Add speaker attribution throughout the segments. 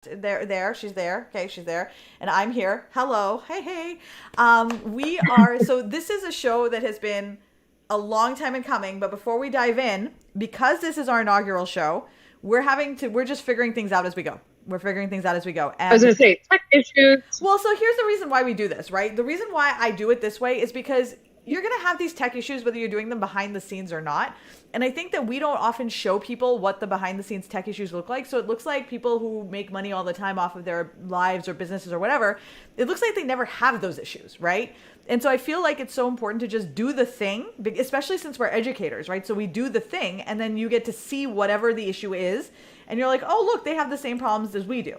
Speaker 1: She's there. Okay, she's there. And I'm here. Hello. Hey. We are, so this is a show that has been a long time in coming, but before we dive in, because this is our inaugural show, we're just figuring things out as we go. We're figuring things out as we go. And
Speaker 2: I was going to say tech issues.
Speaker 1: Well, so here's the reason why we do this, right? The reason why I do it this way is because you're going to have these tech issues whether you're doing them behind the scenes or not. And I think that we don't often show people what the behind the scenes tech issues look like. So it looks like people who make money all the time off of their lives or businesses or whatever, it looks like they never have those issues, right? And so I feel like it's so important to just do the thing, especially since we're educators, right? So we do the thing and then you get to see whatever the issue is. And you're like, oh, look, they have the same problems as we do.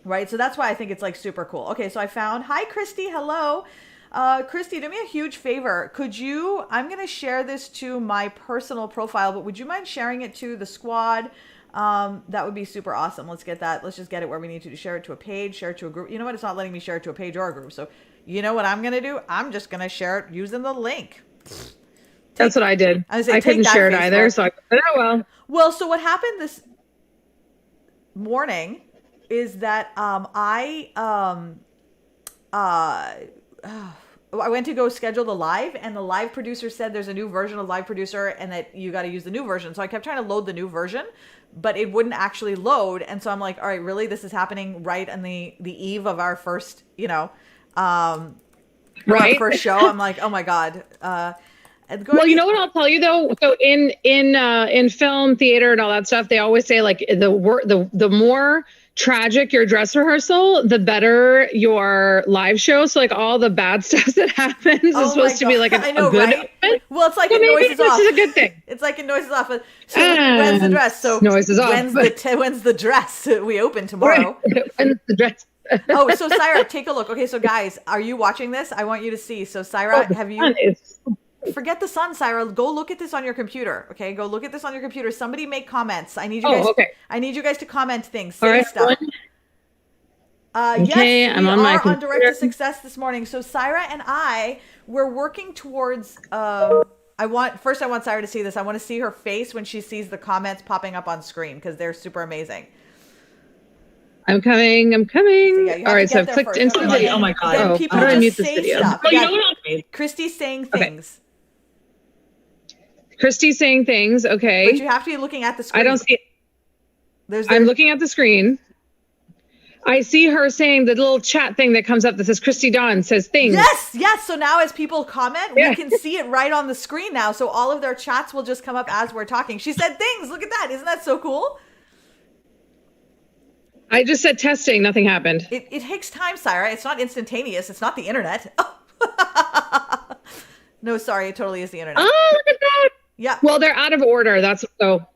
Speaker 1: Right? So that's why I think it's like super cool. Okay, so I found, hi, Christy, hello. Christy, do me a huge favor. I'm going to share this to my personal profile, but would you mind sharing it to the squad? That would be super awesome. Let's just get it where we need to share it to a page, share it to a group. You know what? It's not letting me share it to a page or a group. So you know what I'm going to do? I'm just going to share it using the link.
Speaker 2: That's what I did. I couldn't share it either. So
Speaker 1: Well, so what happened this morning is that I went to go schedule the live, and the live producer said there's a new version of Live Producer and that you got to use the new version. So I kept trying to load the new version, but it wouldn't actually load. And so I'm like, all right, really? This is happening right on the eve of our first, our first show. I'm like, oh my God.
Speaker 2: Well, you know what I'll tell you though? So in film, theater, and all that stuff, they always say like the more tragic your dress rehearsal, the better your live show. So like all the bad stuff that happens is supposed to be like a good
Speaker 1: right? Well, it's like so Noises Off.
Speaker 2: This is a good thing.
Speaker 1: It's like in Noises Off. So when's the dress? So
Speaker 2: Noises Off.
Speaker 1: When's the dress? We open tomorrow.
Speaker 2: When's the dress?
Speaker 1: Oh, so Syra, take a look. Okay, so guys, are you watching this? I want you to see. So Syra, have you... Forget the sun, Syra. Go look at this on your computer. Okay, go look at this on your computer. Somebody make comments. I need you guys. Okay. I need you guys to comment things, say stuff.
Speaker 2: Okay,
Speaker 1: yes,
Speaker 2: I'm on my computer.
Speaker 1: On Direct to Success this morning. So Syra and we're working towards. I want Syra to see this. I want to see her face when she sees the comments popping up on screen because they're super amazing.
Speaker 2: I'm coming. So yeah, all right, so I've clicked into the
Speaker 1: video. Oh my God. Then people
Speaker 2: how do I
Speaker 1: just
Speaker 2: mute this video?
Speaker 1: Stuff.
Speaker 2: Well, you know what I mean?
Speaker 1: Christy's saying things.
Speaker 2: Christy's saying things. Okay.
Speaker 1: But you have to be looking at the screen.
Speaker 2: I don't see it. I'm looking at the screen. I see her saying the little chat thing that comes up that says Christy Dawn says things.
Speaker 1: Yes. So now as people comment, we can see it right on the screen now. So all of their chats will just come up as we're talking. She said things. Look at that. Isn't that so cool?
Speaker 2: I just said testing. Nothing happened.
Speaker 1: It takes time, Syra. It's not instantaneous. It's not the internet. No, sorry. It totally is the internet.
Speaker 2: Oh, look at that.
Speaker 1: Yeah.
Speaker 2: Well, they're out of order. That's so.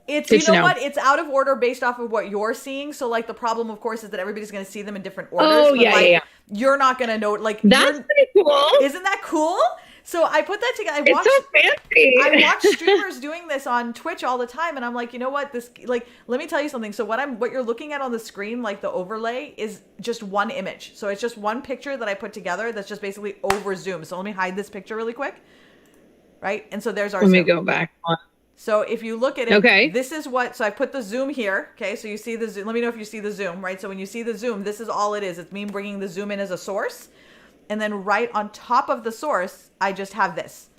Speaker 1: It's, you know what? It's out of order based off of what you're seeing. So, like, the problem, of course, is that everybody's going to see them in different orders.
Speaker 2: Oh,
Speaker 1: but,
Speaker 2: yeah.
Speaker 1: You're not going to know. Like,
Speaker 2: that's pretty cool.
Speaker 1: Isn't that cool? So I put that together.
Speaker 2: It's so fancy.
Speaker 1: I watch streamers doing this on Twitch all the time, and I'm like, you know what? This, like, let me tell you something. So what you're looking at on the screen, like the overlay, is just one image. So it's just one picture that I put together that's just basically over zoom. So let me hide this picture really quick. Right, and so there's our.
Speaker 2: Let me go back.
Speaker 1: So if you look at it, this is what. So I put the zoom here. Okay, so you see the zoom. Let me know if you see the zoom. Right. So when you see the zoom, this is all it is. It's me bringing the zoom in as a source. And then right on top of the source, I just have this,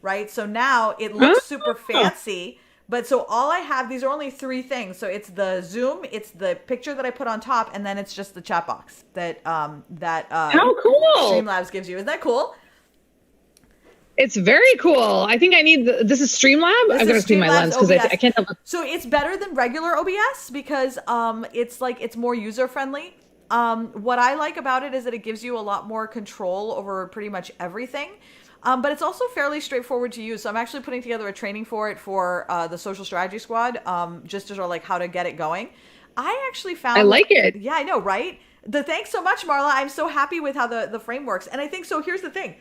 Speaker 1: right? So now it looks super fancy, but so all I have, these are only three things. So it's the zoom, it's the picture that I put on top, and then it's just the chat box that
Speaker 2: how cool
Speaker 1: Streamlabs gives you. Isn't that cool?
Speaker 2: It's very cool. I think I need this is Streamlab. I'm gonna see my lens because I can't help it.
Speaker 1: So it's better than regular OBS because it's more user friendly. What I like about it is that it gives you a lot more control over pretty much everything. But it's also fairly straightforward to use. So I'm actually putting together a training for it for the Social Strategy Squad, just to sort of like how to get it going. I actually found...
Speaker 2: I like it.
Speaker 1: Yeah, I know, right? Thanks so much, Marla. I'm so happy with how the frame works. And I think, so here's the thing.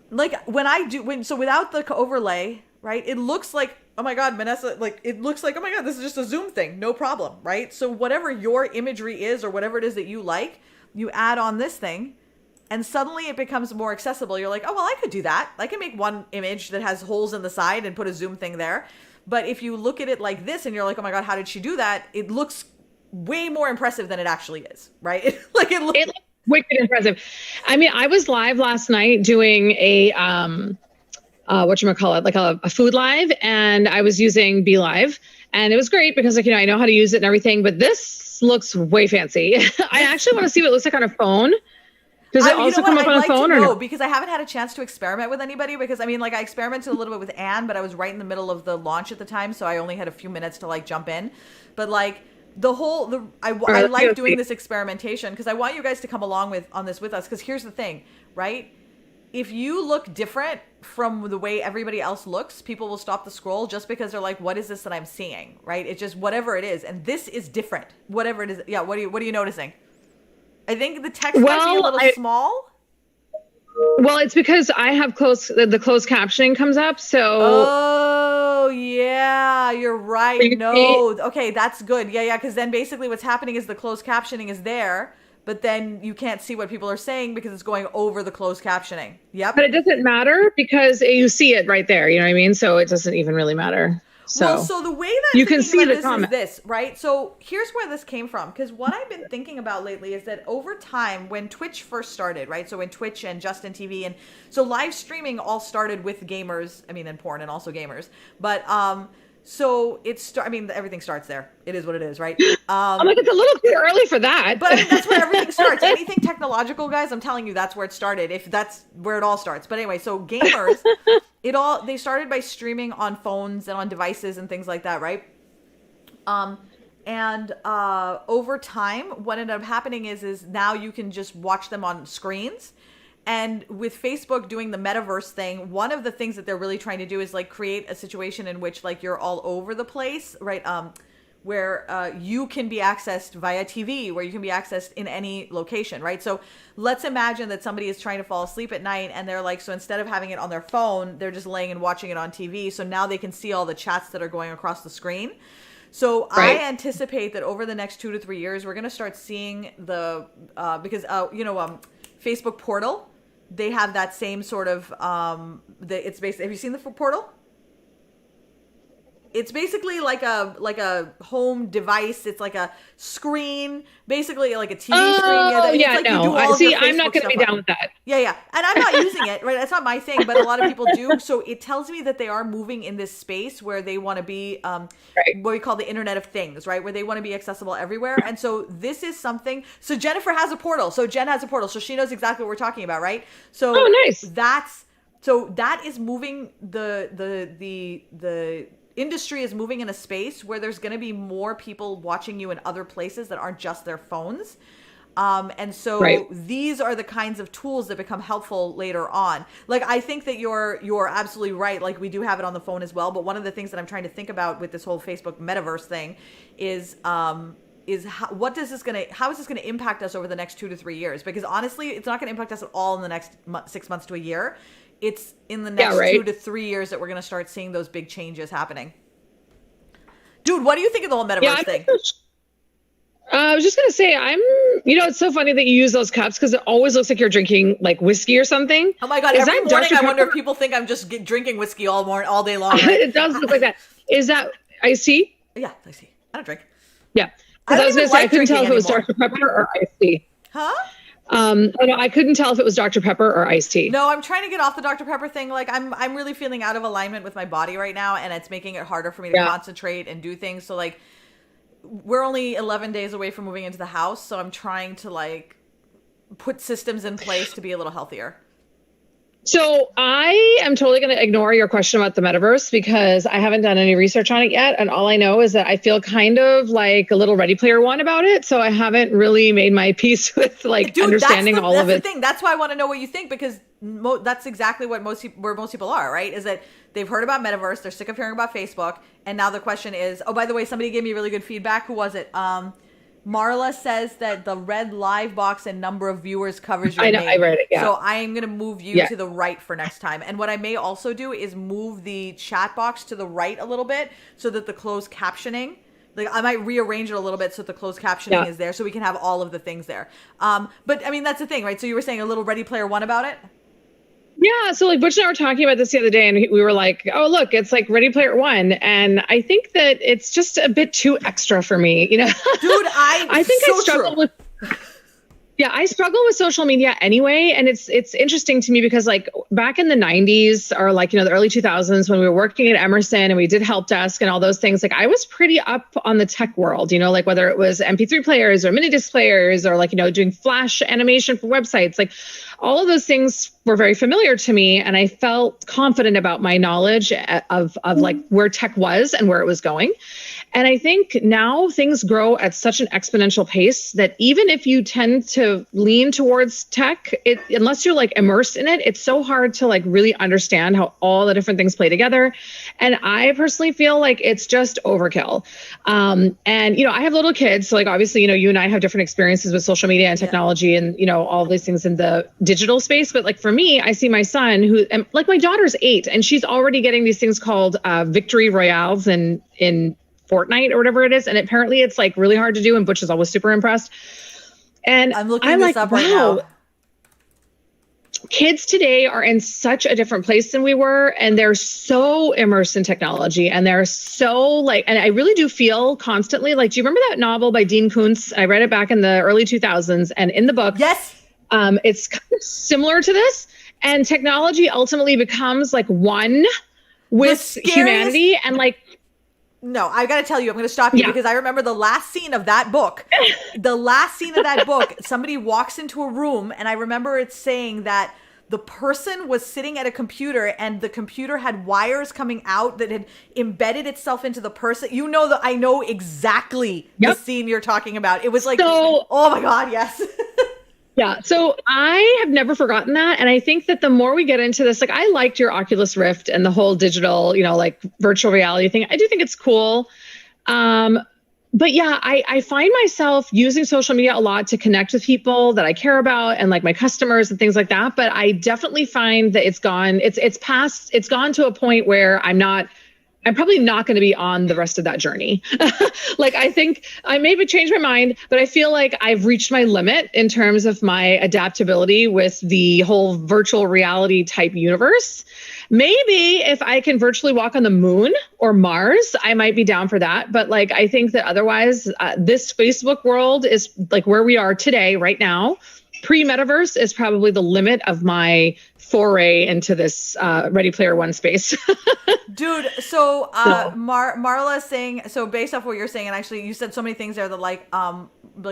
Speaker 1: Like so without the overlay, right, it looks like, oh my God, Vanessa, like, it looks like, oh my God, this is just a zoom thing. No problem, right? So whatever your imagery is or whatever it is that you like, you add on this thing and suddenly it becomes more accessible. You're like, oh, well, I could do that. I can make one image that has holes in the side and put a zoom thing there. But if you look at it like this and you're like, oh my God, how did she do that? It looks
Speaker 2: way more impressive than it actually is, right? Like it looks wicked impressive. I mean, I was live last night doing a whatchamacallit, like a food live, and I was using Be Live, and it was great because, like, I know how to use it and everything, but this looks way fancy. I actually want to see what it looks like on a phone. Does it also come up on a phone or no?
Speaker 1: Because I haven't had a chance to experiment with anybody, because I experimented a little bit with Anne, but I was right in the middle of the launch at the time, so I only had a few minutes to jump in. But I like doing this experimentation because I want you guys to come along on this with us, because here's the thing, right? If you look different from the way everybody else looks, people will stop the scroll just because they're like, what is this that I'm seeing, right? It's just whatever it is. And this is different, whatever it is. Yeah, what are you noticing? I think the text might be a little small.
Speaker 2: Well, it's because I have the closed captioning comes up. So.
Speaker 1: Oh, yeah, you're right. Okay, that's good. Yeah, because then basically what's happening is the closed captioning is there, but then you can't see what people are saying because it's going over the closed captioning. Yep.
Speaker 2: But it doesn't matter because you see it right there. You know what I mean? So it doesn't even really matter.
Speaker 1: So the way that
Speaker 2: you can see the comment
Speaker 1: is this, right? So here's where this came from, because what I've been thinking about lately is that over time, when Twitch first started, right? So when Twitch and Justin TV and so live streaming all started with gamers, and porn and also gamers, but so everything starts there. It is what it is, right?
Speaker 2: I'm like, it's a little too early for that.
Speaker 1: But that's where everything starts. Anything technological, guys, I'm telling you, that's where it started. If that's where it all starts. But anyway, so gamers, they started by streaming on phones and on devices and things like that, right? And over time, what ended up happening is now you can just watch them on screens. And with Facebook doing the metaverse thing, one of the things that they're really trying to do is create a situation in which you're all over the place, right? Where you can be accessed via TV, where you can be accessed in any location, right? So let's imagine that somebody is trying to fall asleep at night and they're so instead of having it on their phone, they're just laying and watching it on TV. So now they can see all the chats that are going across the screen. So right. I anticipate that over the next 2 to 3 years, we're going to start seeing because Facebook Portal, they have that same sort of it's basically, have you seen the Portal? It's basically like a home device. It's like a screen, basically like a TV screen.
Speaker 2: I'm not going to be down with that.
Speaker 1: Yeah. And I'm not using it, right? That's not my thing, but a lot of people do. So it tells me that they are moving in this space where they want to be what we call the Internet of Things, right? Where they want to be accessible everywhere. And so this is something. So Jennifer has a portal. So Jen has a portal. So she knows exactly what we're talking about, right? So
Speaker 2: nice.
Speaker 1: That is moving the industry is moving in a space where there's going to be more people watching you in other places that aren't just their phones. And so these are the kinds of tools that become helpful later on. I think that you're absolutely right. We do have it on the phone as well. But one of the things that I'm trying to think about with this whole Facebook metaverse thing is how is this going to impact us over the next 2 to 3 years? Because honestly, it's not going to impact us at all in the next 6 months to a year. It's in the next 2 to 3 years that we're going to start seeing those big changes happening. Dude, what do you think of the whole metaverse thing?
Speaker 2: I was just going to say, it's so funny that you use those cups because it always looks like you're drinking whiskey or something.
Speaker 1: Oh my God. Every morning I wonder if people think I'm just drinking whiskey all day long. Right?
Speaker 2: It does look like that. Is that iced tea?
Speaker 1: Yeah, iced tea. I don't drink.
Speaker 2: Yeah. Because I was going to say, I couldn't tell if it was Dr. Pepper or iced tea.
Speaker 1: Huh?
Speaker 2: I couldn't tell if it was Dr. Pepper or iced tea.
Speaker 1: No, I'm trying to get off the Dr. Pepper thing. I'm really feeling out of alignment with my body right now, and it's making it harder for me to concentrate and do things. So we're only 11 days away from moving into the house, so I'm trying to put systems in place to be a little healthier.
Speaker 2: So I am totally going to ignore your question about the metaverse because I haven't done any research on it yet. And all I know is that I feel kind of like a little Ready Player One about it. So I haven't really made my peace with understanding all of it.
Speaker 1: That's the thing. That's why I want to know what you think, because that's exactly what most people are, right? Is that they've heard about metaverse. They're sick of hearing about Facebook. And now the question is, oh, by the way, somebody gave me really good feedback. Who was it? Marla says that the red live box and number of viewers covers your name.
Speaker 2: I read it, yeah.
Speaker 1: So I am going to move you to the right for next time. And what I may also do is move the chat box to the right a little bit so that the closed captioning, I might rearrange it a little bit so that the closed captioning is there so we can have all of the things there. But that's the thing, right? So you were saying a little Ready Player One about it?
Speaker 2: Yeah, so like Butch and I were talking about this the other day, and we were like, "Oh, look, it's like Ready Player One," and I think that it's just a bit too extra for me, you know.
Speaker 1: Dude,
Speaker 2: I think
Speaker 1: so
Speaker 2: I struggle
Speaker 1: true.
Speaker 2: with. Yeah, I struggle with social media anyway, and it's interesting to me because like back in the 90s or like the early 2000s when we were working at Emerson and we did help desk and all those things, like I was pretty up on the tech world, like whether it was MP3 players or mini disc players or like doing flash animation for websites, like all of those things were very familiar to me, and I felt confident about my knowledge of like where tech was and where it was going. And I think now things grow at such an exponential pace that even if you tend to lean towards tech, unless you're like immersed in it, it's so hard to like really understand how all the different things play together. And I personally feel like it's just overkill. And, I have little kids. So like, obviously, you and I have different experiences with social media and technology and, all these things in the digital space. But like for me, I see my son like my daughter's 8 and she's already getting these things called victory royales in Fortnite or whatever it is. And apparently it's like really hard to do. And Butch is always super impressed. And
Speaker 1: I'm looking this up right now.
Speaker 2: Kids today are in such a different place than we were. And they're so immersed in technology. And they're so like, and I really do feel constantly like, do you remember that novel by Dean Koontz? I read it back in the early 2000s. And in the book,
Speaker 1: yes,
Speaker 2: it's kind of similar to this. And technology ultimately becomes like one with humanity and like,
Speaker 1: no, I got to tell you, I'm going to stop you because I remember the last scene of that book. Somebody walks into a room and I remember it saying that the person was sitting at a computer and the computer had wires coming out that had embedded itself into the person. I know exactly the scene you're talking about. It was like, oh my God, yes.
Speaker 2: Yeah. So I have never forgotten that. And I think that the more we get into this, like I liked your Oculus Rift and the whole digital, like virtual reality thing. I do think it's cool. But yeah, I find myself using social media a lot to connect with people that I care about and like my customers and things like that. But I definitely find that it's gone to a point where I'm probably not going to be on the rest of that journey. Like, I think I maybe change my mind, but I feel like I've reached my limit in terms of my adaptability with the whole virtual reality type universe. Maybe if I can virtually walk on the moon or Mars, I might be down for that. But like, I think that otherwise, this Facebook world is like where we are today, right now. Pre-metaverse is probably the limit of my foray into this Ready Player One space.
Speaker 1: Dude, so Marla saying, so based off what you're saying, and actually you said so many things there that like I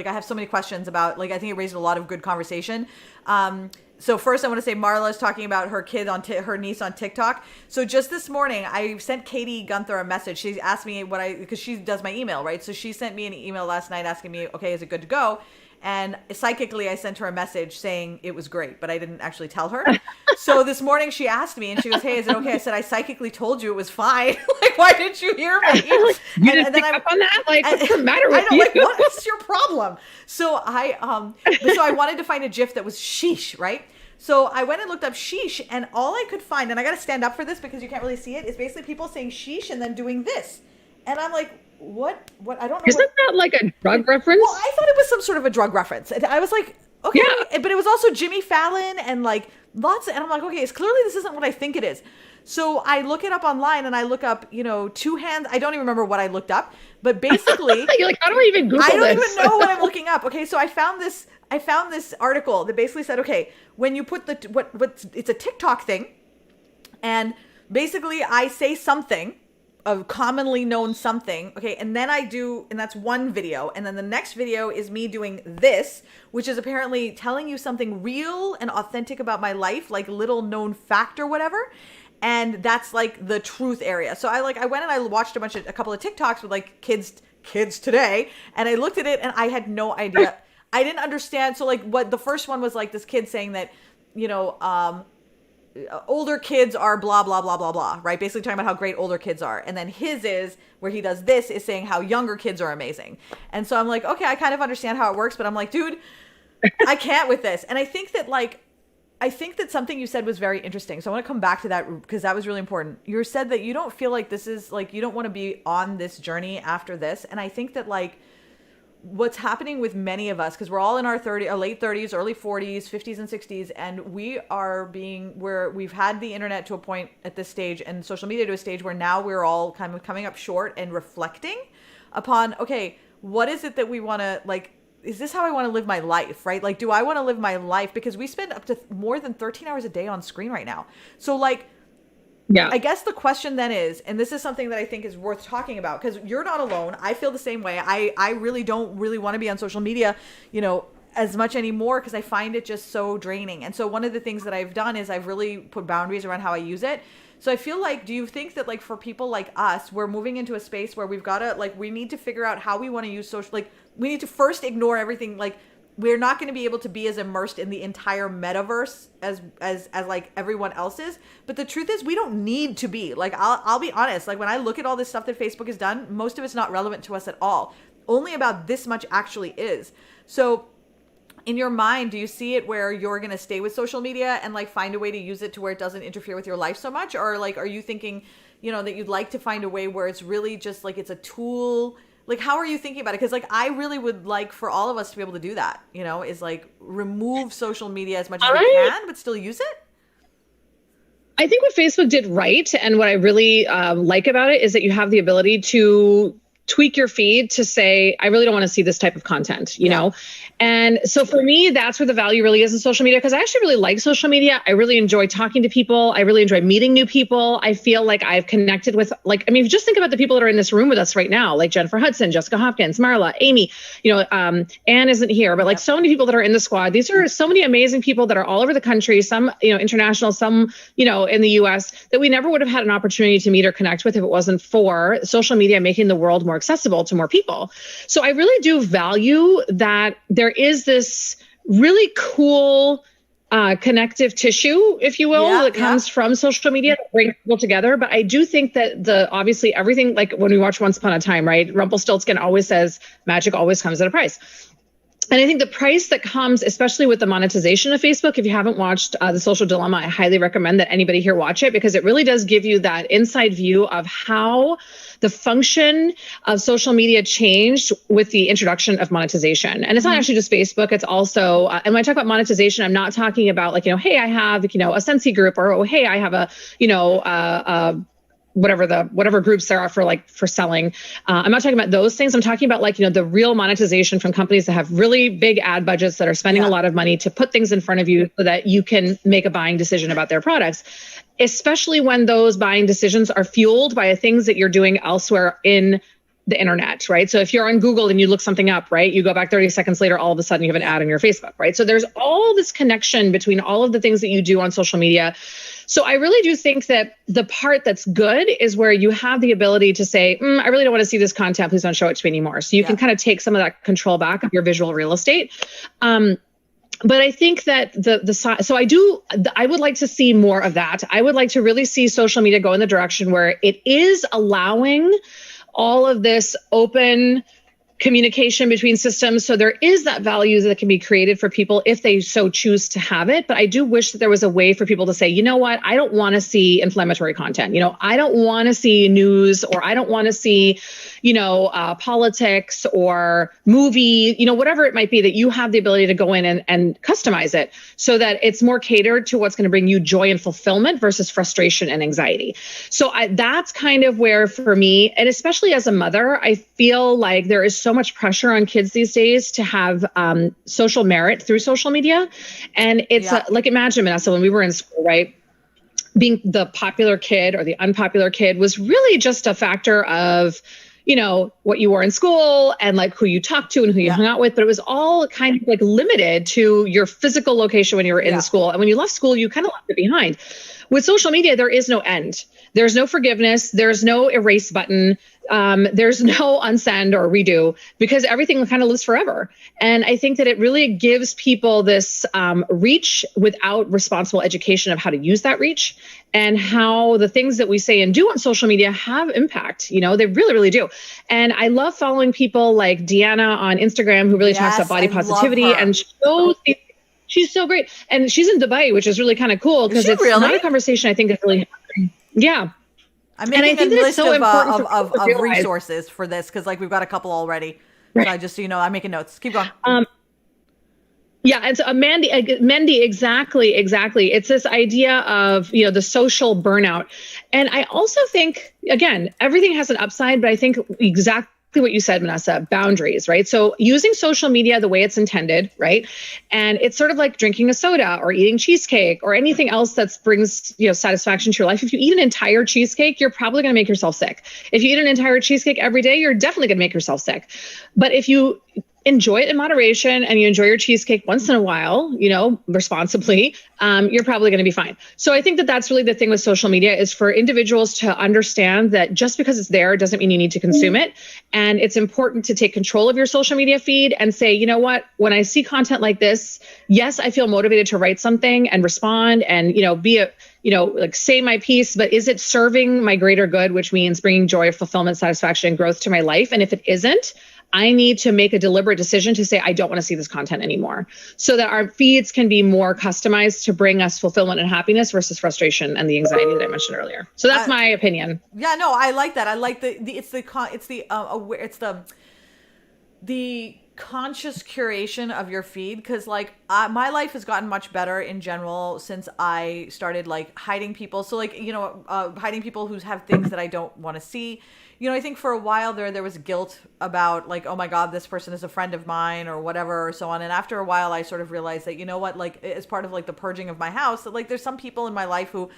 Speaker 1: have so many questions about, like I think it raised a lot of good conversation. So first I want to say Marla's talking about her kid her niece on TikTok. So just this morning, I sent Katie Gunther a message. She asked me because she does my email, right? So she sent me an email last night asking me, okay, is it good to go? And psychically, I sent her a message saying it was great, but I didn't actually tell her. So this morning she asked me and she goes, hey, is it okay? I said, I psychically told you it was fine. Like, why didn't you hear me?
Speaker 2: You didn't pick up on that? Like, what's the matter with you?
Speaker 1: Like, what's your problem? So I wanted to find a GIF that was sheesh, right? So I went and looked up sheesh, and all I could find, and I got to stand up for this because you can't really see it, is basically people saying sheesh and then doing this. And I'm like, what? I don't know.
Speaker 2: Isn't that like a drug reference?
Speaker 1: Well, I thought it was some sort of a drug reference. And I was like, okay. Yeah. But it was also Jimmy Fallon and like lots of, and I'm like, okay, it's clearly this isn't what I think it is. So I look it up online and I look up, two hands. I don't even remember what I looked up, but basically
Speaker 2: you're like, how do I even Google this?
Speaker 1: I don't even know what I'm looking up. Okay. So I found this article that basically said, okay, when you put it's a TikTok thing. And basically I say something, a commonly known something, okay, and then and that's one video, and then the next video is me doing this, which is apparently telling you something real and authentic about my life, like little known fact or whatever, and that's like the truth area. So I went and I watched a couple of TikToks with like kids today, and I looked at it and I had no idea. I didn't understand. So like what the first one was like this kid saying that, older kids are blah, blah, blah, blah, blah, right? Basically talking about how great older kids are. And then his is, where he does this, is saying how younger kids are amazing. And so I'm like, okay, I kind of understand how it works, but I'm like, dude, I can't with this. And I think that something you said was very interesting. So I want to come back to that because that was really important. You said that you don't feel like this is like, you don't want to be on this journey after this. And I think that like, what's happening with many of us, because we're all in our late 30s, early 40s, 50s and 60s, and we've had the internet to a point at this stage, and social media to a stage where now we're all kind of coming up short and reflecting upon, okay, what is it that we want to, like, is this how I want to live my life, right? Like, do I want to live my life? Because we spend up to more than 13 hours a day on screen right now. So, like, yeah, I guess the question then is, and this is something that I think is worth talking about, because you're not alone. I feel the same way. I really don't really want to be on social media, as much anymore, because I find it just so draining. And so one of the things that I've done is I've really put boundaries around how I use it. So I feel like, do you think that, like, for people like us, we're moving into a space where we've got to, like, we need to figure out how we want to use social, like, we need to first ignore everything, like, we're not going to be able to be as immersed in the entire metaverse as like everyone else is. But the truth is, we don't need to be. Like, I'll be honest. Like, when I look at all this stuff that Facebook has done, most of it's not relevant to us at all. Only about this much actually is. So in your mind, do you see it where you're going to stay with social media and, like, find a way to use it to where it doesn't interfere with your life so much? Or, like, are you thinking, that you'd like to find a way where it's really just like it's a tool? Like, how are you thinking about it? Because, like, I really would like for all of us to be able to do that, is, like, remove social media as much as we can, but still use it.
Speaker 2: I think what Facebook did right, and what I really like about it, is that you have the ability to tweak your feed to say, I really don't want to see this type of content, you know? And so for me, that's where the value really is in social media, because I actually really like social media. I really enjoy talking to people. I really enjoy meeting new people. I feel like I've connected with, like, I mean, just think about the people that are in this room with us right now, like Jennifer Hudson, Jessica Hopkins, Marla, Amy, Anne isn't here, but, like, so many people that are in the squad. These are so many amazing people that are all over the country, some, international, some, in the US, that we never would have had an opportunity to meet or connect with if it wasn't for social media making the world more accessible to more people. So I really do value that there is this really cool connective tissue, if you will, that comes from social media that brings people together. But I do think that obviously everything, like when we watch Once Upon a Time, right? Rumpelstiltskin always says magic always comes at a price. And I think the price that comes, especially with the monetization of Facebook, if you haven't watched The Social Dilemma, I highly recommend that anybody here watch it, because it really does give you that inside view of how the function of social media changed with the introduction of monetization. And it's not actually just Facebook, it's also, and when I talk about monetization, I'm not talking about, like, hey, I have, a Sensi group, or, oh, hey, I have whatever groups there are for selling. I'm not talking about those things. I'm talking about, like, the real monetization from companies that have really big ad budgets that are spending a lot of money to put things in front of you so that you can make a buying decision about their products, especially when those buying decisions are fueled by things that you're doing elsewhere in the internet, right? So if you're on Google and you look something up, right, you go back 30 seconds later, all of a sudden you have an ad on your Facebook, right? So there's all this connection between all of the things that you do on social media. So I really do think that the part that's good is where you have the ability to say, I really don't want to see this content. Please don't show it to me anymore. So you can kind of take some of that control back of your visual real estate. But I think that I would like to see more of that. I would like to really see social media go in the direction where it is allowing all of this open communication between systems. So there is that value that can be created for people if they so choose to have it. But I do wish that there was a way for people to say, you know what, I don't want to see inflammatory content. I don't want to see news, or I don't want to see, politics or movie, whatever it might be, that you have the ability to go in and customize it so that it's more catered to what's going to bring you joy and fulfillment versus frustration and anxiety. So that's kind of where, for me, and especially as a mother, I feel like there is so much pressure on kids these days to have social merit through social media. And it's like, imagine, Vanessa, when we were in school, right? Being the popular kid or the unpopular kid was really just a factor of, what you wore in school and, like, who you talked to and who you hung out with. But it was all kind of, like, limited to your physical location when you were in school. And when you left school, you kind of left it behind. With social media, there is no end. There's no forgiveness. There's no erase button. There's no unsend or redo, because everything kind of lives forever. And I think that it really gives people this reach without responsible education of how to use that reach, and how the things that we say and do on social media have impact. They really, really do. And I love following people like Deanna on Instagram, who really talks about body positivity and shows these. She's so great. And she's in Dubai, which is really kind of cool, because it's not a conversation I think is really happening. Yeah.
Speaker 1: I'm making a list of resources for this, because, like, we've got a couple already. So I just, so you know, I'm making notes. Keep going.
Speaker 2: Yeah, and so Mandy, exactly. It's this idea of, the social burnout. And I also think, again, everything has an upside, but I think exactly what you said, Vanessa, boundaries, right? So using social media the way it's intended, right? And it's sort of like drinking a soda or eating cheesecake or anything else that brings, satisfaction to your life. If you eat an entire cheesecake, you're probably going to make yourself sick. If you eat an entire cheesecake every day, you're definitely going to make yourself sick. But if you enjoy it in moderation and you enjoy your cheesecake once in a while, responsibly, you're probably going to be fine. So I think that that's really the thing with social media, is for individuals to understand that just because it's there doesn't mean you need to consume it. And it's important to take control of your social media feed and say, you know what, when I see content like this, yes, I feel motivated to write something and respond and, say my piece, but is it serving my greater good, which means bringing joy, fulfillment, satisfaction, and growth to my life? And if it isn't, I need to make a deliberate decision to say, I don't want to see this content anymore, so that our feeds can be more customized to bring us fulfillment and happiness versus frustration and the anxiety that I mentioned earlier. So that's my opinion.
Speaker 1: Yeah, no, I like that. I like the conscious curation of your feed, because my life has gotten much better in general since I started hiding people. So hiding people who have things that I don't want to see. I think for a while there was guilt about oh my God, this person is a friend of mine or whatever or so on. And after a while I sort of realized that, as part of the purging of my house, that there's some people in my life who,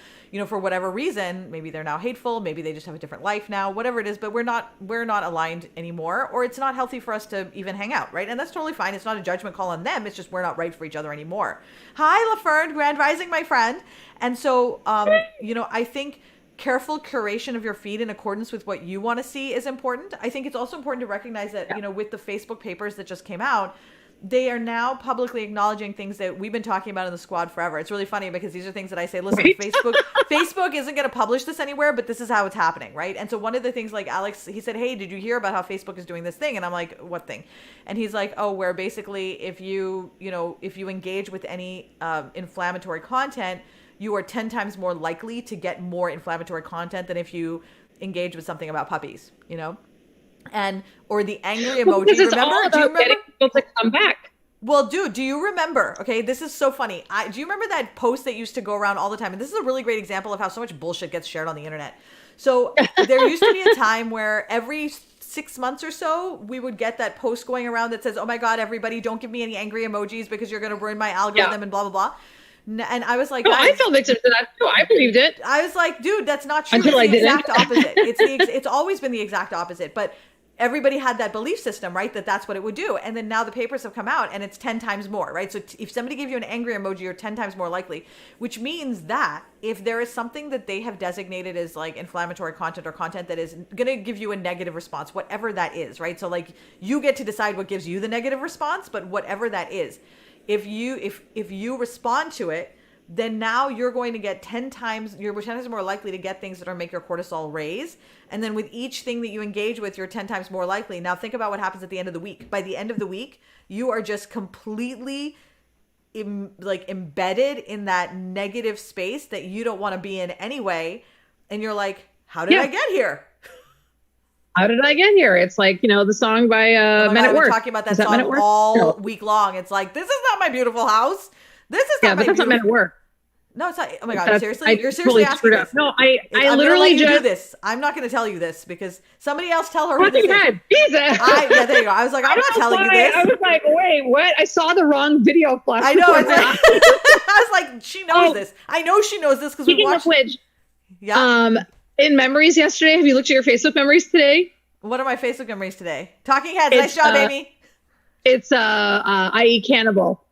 Speaker 1: for whatever reason, maybe they're now hateful, maybe they just have a different life now, whatever it is, but we're not aligned anymore, or it's not healthy for us to even hang out, right? And that's totally fine. It's not a judgment call on them. It's just we're not right for each other anymore. Hi, LaFern, Grand Rising, my friend. And so, I think careful curation of your feed in accordance with what you want to see is important. I think it's also important to recognize that, with the Facebook papers that just came out, they are now publicly acknowledging things that we've been talking about in the squad forever. It's really funny because these are things that I say, listen, right? Facebook isn't going to publish this anywhere, but this is how it's happening, right? And so one of the things, Alex, he said, hey, did you hear about how Facebook is doing this thing? And I'm like, what thing? And he's like, oh, where basically if you engage with any inflammatory content, you are 10 times more likely to get more inflammatory content than if you engage with something about puppies, or the angry emoji.
Speaker 2: Do you remember? Getting people to come back.
Speaker 1: Well, dude, do you remember? Okay, this is so funny. Do you remember that post that used to go around all the time? And this is a really great example of how so much bullshit gets shared on the internet. So there used to be a time where every 6 months or so, we would get that post going around that says, oh my God, everybody, don't give me any angry emojis because you're going to ruin my algorithm and blah, blah, blah. And I was like,
Speaker 2: no, I fell victim to that too. I believed it.
Speaker 1: I was like, dude, that's not true. It's the exact opposite. It's always been the exact opposite. But everybody had that belief system, right? That's what it would do. And then now the papers have come out and it's 10 times more, right? So if somebody gave you an angry emoji, you're 10 times more likely, which means that if there is something that they have designated as inflammatory content or content that is going to give you a negative response, whatever that is, right? So you get to decide what gives you the negative response, but whatever that is, if you respond to it, then now you're going to get 10 times more likely to get things that are make your cortisol raise. And then with each thing that you engage with, you're 10 times more likely. Now think about what happens at the end of the week. By the end of the week, you are just completely embedded in that negative space that you don't want to be in anyway. And you're like, how did I get here?
Speaker 2: How did I get here? It's the song by Men at Work.
Speaker 1: We're talking about that song all week long. It's like, this is not my beautiful house. This is not my
Speaker 2: but that's not Men at Work.
Speaker 1: No, it's not. Oh my God, seriously? You're seriously asking this?
Speaker 2: No, I
Speaker 1: literally just do this. I'm not going to tell you this because somebody else tell her who this is.
Speaker 2: Jesus.
Speaker 1: Yeah, there you go. I was like, I'm not telling you this.
Speaker 2: I was like, wait, what? I saw the wrong video flash.
Speaker 1: I know. It's I was like, she knows this. I know she knows this because we watched.
Speaker 2: Which, in memories yesterday, have you looked at your Facebook memories today?
Speaker 1: What are my Facebook memories today? Talking Heads. Nice job, Amy.
Speaker 2: It's I Eat Cannibal.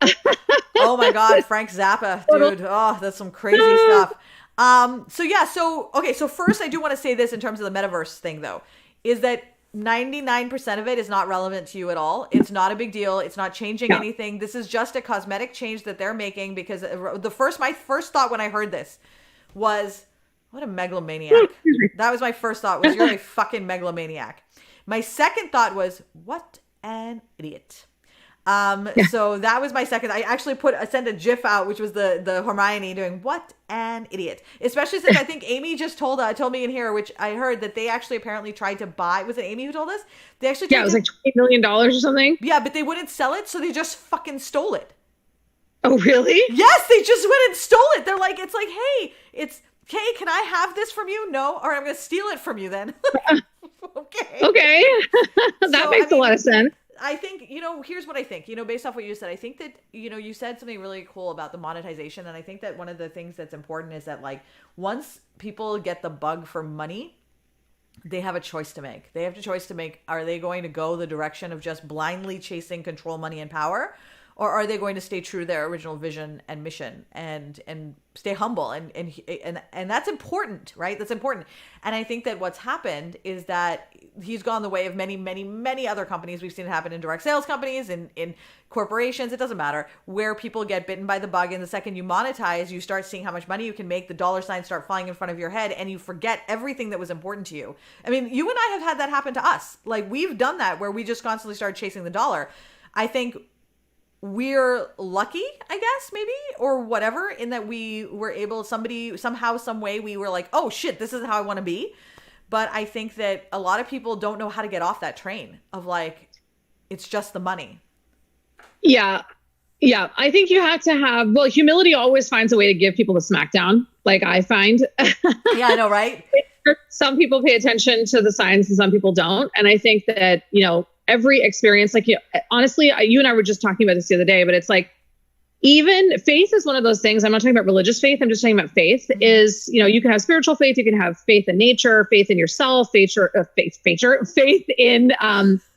Speaker 1: Oh my God, Frank Zappa, dude. Oh, that's some crazy stuff. So first I do want to say this in terms of the metaverse thing though, is that 99% of it is not relevant to you at all. It's not a big deal. It's not changing anything. This is just a cosmetic change that they're making because my first thought when I heard this was, what a megalomaniac. That was my first thought, was you're a fucking megalomaniac. My second thought was, what an idiot. So that was my second. I actually sent a GIF out, which was the Hermione doing what an idiot. Especially since I think Amy just told me in here, which I heard that they actually apparently tried to buy. Was it Amy who told us? They actually
Speaker 2: it was like $20 million or something.
Speaker 1: Yeah, but they wouldn't sell it, so they just fucking stole it.
Speaker 2: Oh, really?
Speaker 1: Yes, they just went and stole it. They're like, it's like, hey, can I have this from you? No, or I'm gonna steal it from you then.
Speaker 2: Okay. That makes a lot of sense.
Speaker 1: I think, here's what I think, based off what you said, I think that, you said something really cool about the monetization. And I think that one of the things that's important is that, like, once people get the bug for money, they have a choice to make. They have a choice to make. Are they going to go the direction of just blindly chasing control, money, and power? Or are they going to stay true to their original vision and mission and stay humble? And that's important, right? That's important. And I think that what's happened is that he's gone the way of many, many, many other companies. We've seen it happen in direct sales companies, in corporations. It doesn't matter, where people get bitten by the bug. And the second you monetize, you start seeing how much money you can make. The dollar signs start flying in front of your head, and you forget everything that was important to you. I mean, you and I have had that happen to us. Like, we've done that where we just constantly started chasing the dollar. I think we're lucky, I guess, maybe, or whatever, in that we were able, somehow, some way, we were like, oh shit, this is how I want to be. But I think that a lot of people don't know how to get off that train of, like, it's just the money.
Speaker 2: Yeah. Yeah. I think you have to have, humility always finds a way to give people the smackdown, like I find.
Speaker 1: Yeah, I know, right?
Speaker 2: Some people pay attention to the signs and some people don't. And I think that, every experience, like, honestly, you and I were just talking about this the other day, but it's like, even faith is one of those things. I'm not talking about religious faith. I'm just talking about faith is, you can have spiritual faith. You can have faith in nature, faith in yourself, faith in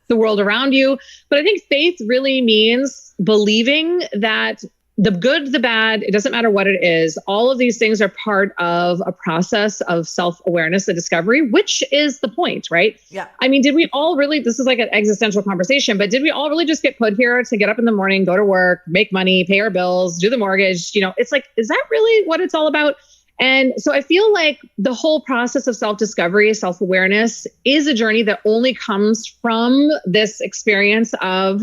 Speaker 2: the world around you. But I think faith really means believing that the good, the bad, it doesn't matter what it is. All of these things are part of a process of self-awareness and discovery, which is the point, right?
Speaker 1: Yeah.
Speaker 2: I mean, did we all really, this is like an existential conversation, but did we all really just get put here to get up in the morning, go to work, make money, pay our bills, do the mortgage? It's like, is that really what it's all about? And so I feel like the whole process of self-discovery, self-awareness is a journey that only comes from this experience of,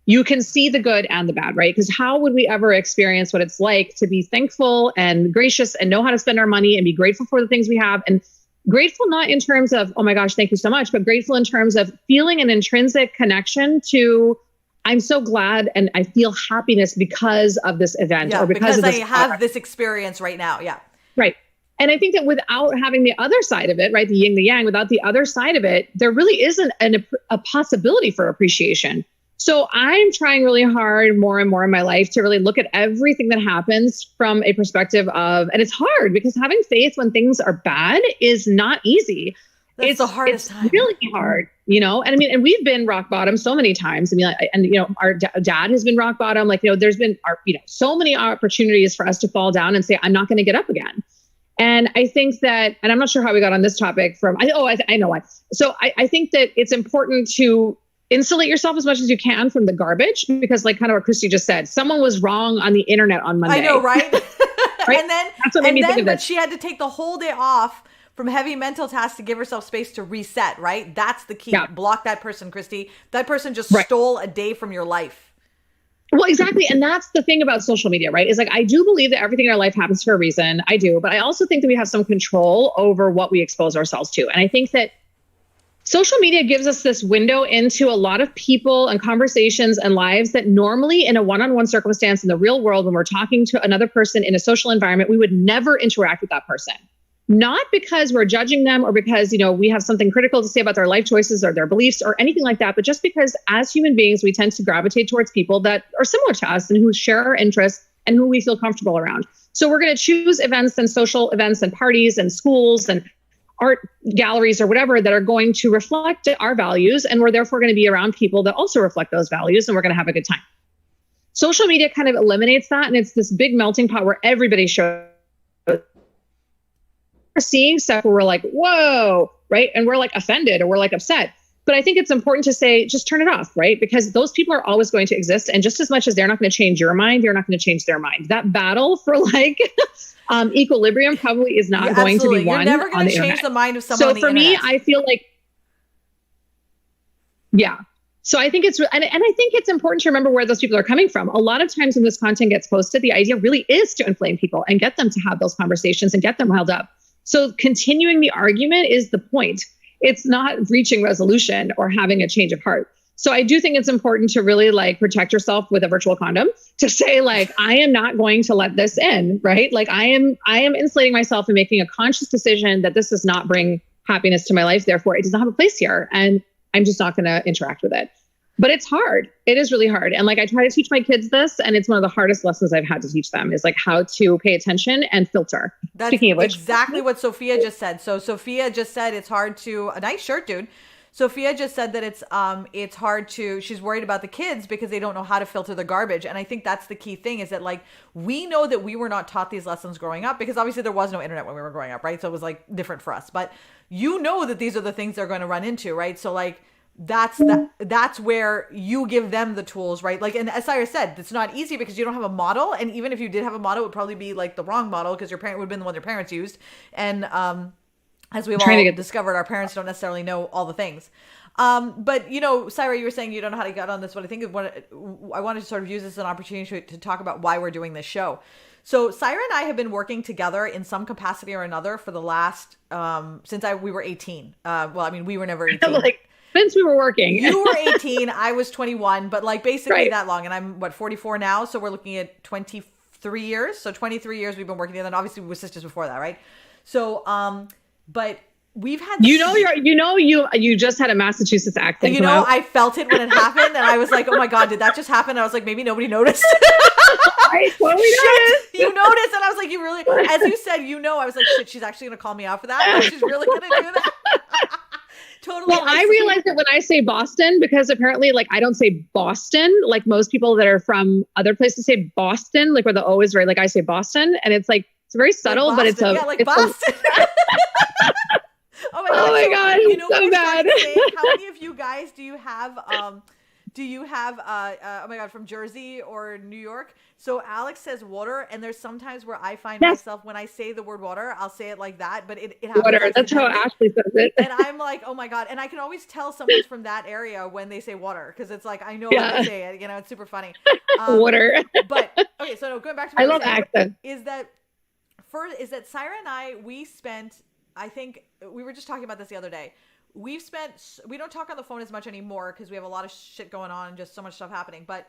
Speaker 2: you can see the good and the bad, right? Because how would we ever experience what it's like to be thankful and gracious and know how to spend our money and be grateful for the things we have? And grateful not in terms of, oh my gosh, thank you so much, but grateful in terms of feeling an intrinsic connection to, I'm so glad and I feel happiness because of this event, or because of this
Speaker 1: I have this experience right now. Yeah.
Speaker 2: Right. And I think that without having the other side of it, right, the yin, the yang, without the other side of it, there really isn't a possibility for appreciation. So I'm trying really hard more and more in my life to really look at everything that happens from a perspective of, and it's hard because having faith when things are bad is not easy.
Speaker 1: It's the hardest time.
Speaker 2: It's really hard, and I mean, and we've been rock bottom so many times. I mean, our dad has been rock bottom. Like, there's been so many opportunities for us to fall down and say, I'm not going to get up again. And I think that, and I'm not sure how we got on this topic I know why. So I think that it's important to insulate yourself as much as you can from the garbage, because, like, kind of what Christy just said, someone was wrong on the internet on Monday.
Speaker 1: I know, right?
Speaker 2: Right?
Speaker 1: And then,
Speaker 2: that's what made me think of
Speaker 1: but she had to take the whole day off from heavy mental tasks to give herself space to reset, right? That's the key. Yeah. Block that person, Christy. That person just stole a day from your life.
Speaker 2: Well, exactly. And that's the thing about social media, right? Is like, I do believe that everything in our life happens for a reason. I do. But I also think that we have some control over what we expose ourselves to. And I think that social media gives us this window into a lot of people and conversations and lives that normally in a one-on-one circumstance in the real world, when we're talking to another person in a social environment, we would never interact with that person. Not because we're judging them or because, we have something critical to say about their life choices or their beliefs or anything like that, but just because as human beings, we tend to gravitate towards people that are similar to us and who share our interests and who we feel comfortable around. So we're going to choose events and social events and parties and schools and art galleries or whatever that are going to reflect our values. And we're therefore going to be around people that also reflect those values, and we're going to have a good time. Social media kind of eliminates that. And it's this big melting pot where everybody shows. We're seeing stuff where we're like, whoa, right? And we're like offended or we're like upset. But I think it's important to say, just turn it off, right? Because those people are always going to exist. And just as much as they're not going to change your mind, you're not going to change their mind. That battle for equilibrium probably is not going to be won.
Speaker 1: You're never going to change
Speaker 2: internet.
Speaker 1: the mind of someone on the internet.
Speaker 2: So for me, I feel like, yeah. So I think and I think it's important to remember where those people are coming from. A lot of times when this content gets posted, the idea really is to inflame people and get them to have those conversations and get them riled up. So continuing the argument is the point. It's not reaching resolution or having a change of heart. So I do think it's important to really like protect yourself with a virtual condom, to say like, I am not going to let this in, right? Like I am insulating myself and making a conscious decision that this does not bring happiness to my life. Therefore, it does not have a place here. And I'm just not going to interact with it. But it's hard. It is really hard. And like, I try to teach my kids this, and it's one of the hardest lessons I've had to teach them is like how to pay attention and filter.
Speaker 1: That's
Speaker 2: Speaking of which,
Speaker 1: exactly what Sophia just said. So Sophia just said it's hard to, a nice shirt, dude. Sophia just said that it's hard to, she's worried about the kids because they don't know how to filter the garbage. And I think that's the key thing, is that like, we know that we were not taught these lessons growing up, because obviously there was no internet when we were growing up, right? So it was like different for us, but you know that these are the things they're going to run into, right? So like, that's where you give them the tools, right? Like, and as Cyrus said, it's not easy because you don't have a model. And even if you did have a model, it would probably be like the wrong model, because your parent would have been the one their parents used. And, as we've all discovered, our parents don't necessarily know all the things. But, you know, Syra, you were saying you don't know how to get on this, but I think I wanted to sort of use this as an opportunity to talk about why we're doing this show. So Syra and I have been working together in some capacity or another for the last, since we were 18. Well, I mean, we were never 18.
Speaker 2: Like, since we were working.
Speaker 1: You were 18, I was 21, but like basically that long. And I'm 44 now. So we're looking at 23 years. So 23 years we've been working together. And obviously we were sisters before that, right? So, but we've had,
Speaker 2: you just had a Massachusetts accent.
Speaker 1: You know, I felt it when it happened, and I was like, oh my God, did that just happen? And I was like, maybe nobody noticed.
Speaker 2: I totally noticed.
Speaker 1: You noticed. And I was like, you really, as you said, I was like, shit, she's actually going to call me out for that. Like, she's really going to do that. Totally.
Speaker 2: Well, I realized that when I say Boston, because apparently like I don't say Boston, like most people that are from other places say Boston, like where the O is very, like I say Boston, and it's like, it's very subtle,
Speaker 1: like
Speaker 2: but it's
Speaker 1: like Boston.
Speaker 2: Oh my God,
Speaker 1: you know,
Speaker 2: so bad.
Speaker 1: How many of you guys do you have oh my God, from Jersey or New York? So Alex says water, and there's sometimes where I find myself, when I say the word water, I'll say it like that, but it happens.
Speaker 2: Water, that's how Ashley says it.
Speaker 1: And I'm like, oh my God. And I can always tell someone's from that area when they say water, because it's like, I know when they say it, you know, it's super funny.
Speaker 2: Water.
Speaker 1: But okay, so going back to
Speaker 2: I love accents.
Speaker 1: Is that Syra and I, we spent, I think we were just talking about this the other day. We don't talk on the phone as much anymore because we have a lot of shit going on and just so much stuff happening. But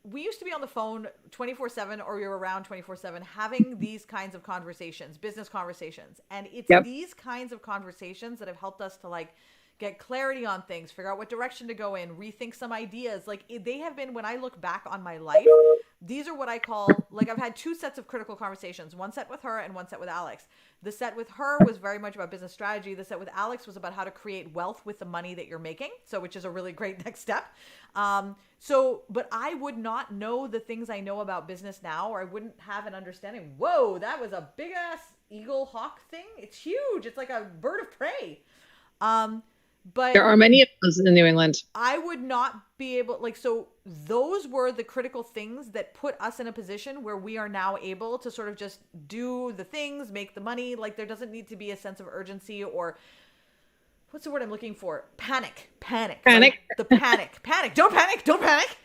Speaker 1: we used to be on the phone 24/7, or we were around 24/7, having these kinds of conversations, business conversations. And it's these kinds of conversations that have helped us to like get clarity on things, figure out what direction to go in, rethink some ideas. Like they have been, when I look back on my life, these are what I call, like I've had two sets of critical conversations, one set with her and one set with Alex. The set with her was very much about business strategy. The set with Alex was about how to create wealth with the money that you're making. So, which is a really great next step. But I would not know the things I know about business now, or I wouldn't have an understanding. Whoa, that was a big ass eagle hawk thing. It's huge. It's like a bird of prey. But
Speaker 2: there are many of those in New England.
Speaker 1: I would not be able, so those were the critical things that put us in a position where we are now able to sort of just do the things, make the money. Like there doesn't need to be a sense of urgency, or what's the word I'm looking for? Panic.
Speaker 2: Panic.
Speaker 1: The panic. Don't panic.
Speaker 2: Don't panic.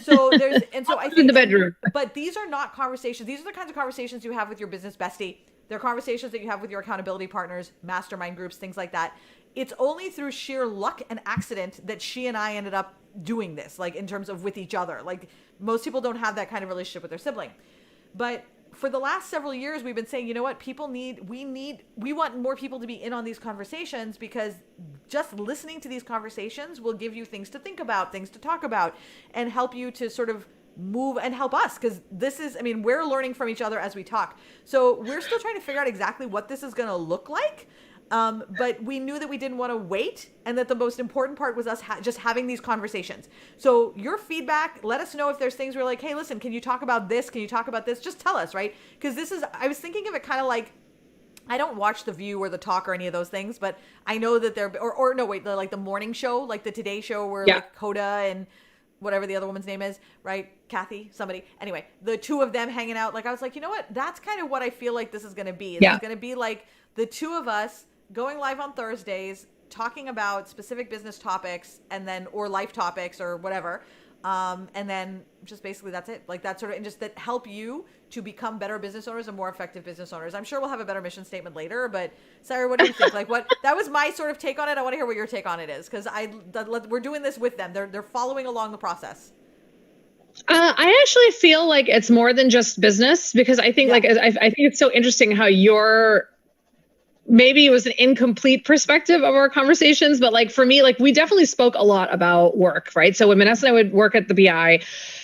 Speaker 1: So I think
Speaker 2: in the bedroom.
Speaker 1: But these are not conversations. These are the kinds of conversations you have with your business bestie. They're conversations that you have with your accountability partners, mastermind groups, things like that. It's only through sheer luck and accident that she and I ended up doing this, like in terms of with each other. Like most people don't have that kind of relationship with their sibling. But for the last several years, we've been saying, you know what, we want more people to be in on these conversations, because just listening to these conversations will give you things to think about, things to talk about, and help you to sort of move and help us. Because we're learning from each other as we talk. So we're still trying to figure out exactly what this is going to look like. But we knew that we didn't want to wait, and that the most important part was us just having these conversations. So your feedback, let us know if there's things where like, hey, listen, can you talk about this? Can you talk about this? Just tell us, right? Because I was thinking of it kind of like, I don't watch The View or The Talk or any of those things, but I know that the morning show, like the Today Show where like Coda and whatever the other woman's name is, right? Kathy, somebody. Anyway, the two of them hanging out. Like I was like, you know what? That's kind of what I feel like this is going to be. It's going to be like the two of us going live on Thursdays, talking about specific business topics and then, or life topics or whatever. And then just basically that's it. Like that sort of, and just that help you to become better business owners and more effective business owners. I'm sure we'll have a better mission statement later, but Sarah, what do you think? Like that was my sort of take on it. I want to hear what your take on it is. Cause we're doing this with them. They're following along the process.
Speaker 2: I actually feel like it's more than just business, because I think I think it's so interesting how maybe it was an incomplete perspective of our conversations, but like for me, like we definitely spoke a lot about work, right? So when Vanessa and I would work at the BI,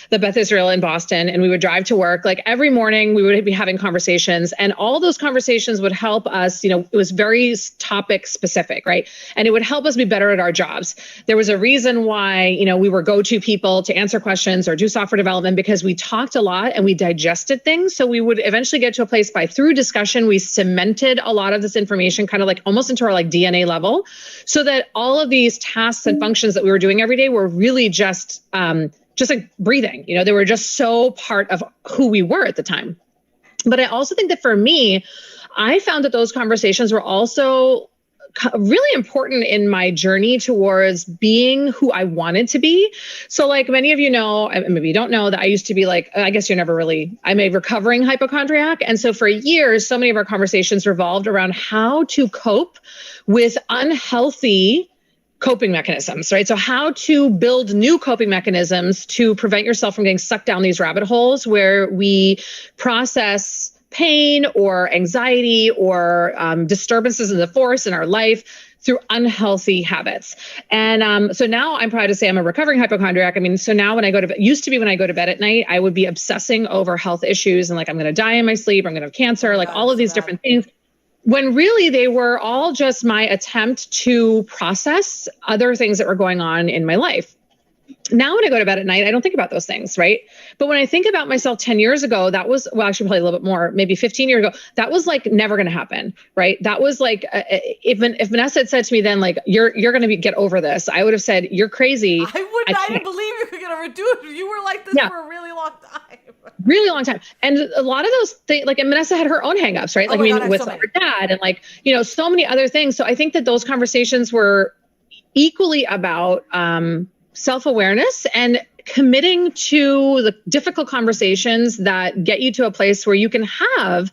Speaker 2: the Beth Israel in Boston, and we would drive to work, like every morning we would be having conversations, and all those conversations would help us, it was very topic specific, right? And it would help us be better at our jobs. There was a reason why, we were go-to people to answer questions or do software development, because we talked a lot and we digested things. So we would eventually get to a place through discussion, we cemented a lot of this information kind of like almost into our like DNA level, so that all of these tasks and functions that we were doing every day were really just like breathing, they were just so part of who we were at the time. But I also think that for me, I found that those conversations were also really important in my journey towards being who I wanted to be. So like many of you know, and maybe you don't know, that I used to be like, I'm a recovering hypochondriac. And so for years, so many of our conversations revolved around how to cope with unhealthy coping mechanisms, right? So how to build new coping mechanisms to prevent yourself from getting sucked down these rabbit holes where we process pain or anxiety or disturbances in the force in our life through unhealthy habits. And so now I'm proud to say I'm a recovering hypochondriac. I mean, so now when I go to bed, used to be when I go to bed at night, I would be obsessing over health issues and like, I'm going to die in my sleep, I'm going to have cancer, like all of these different things. When really they were all just my attempt to process other things that were going on in my life. Now, when I go to bed at night, I don't think about those things, right? But when I think about myself 10 years ago, that was, well, actually probably a little bit more, maybe 15 years ago, that was like never going to happen, right? That was like, if Vanessa had said to me then, like, you're going to get over this, I would have said, you're crazy.
Speaker 1: I didn't believe you were going to do it. You were like this for a really long time. Really long time.
Speaker 2: And a lot of those things, like, and Vanessa had her own hangups, right? Like, with her dad and like, so many other things. So I think that those conversations were equally about, self-awareness and committing to the difficult conversations that get you to a place where you can have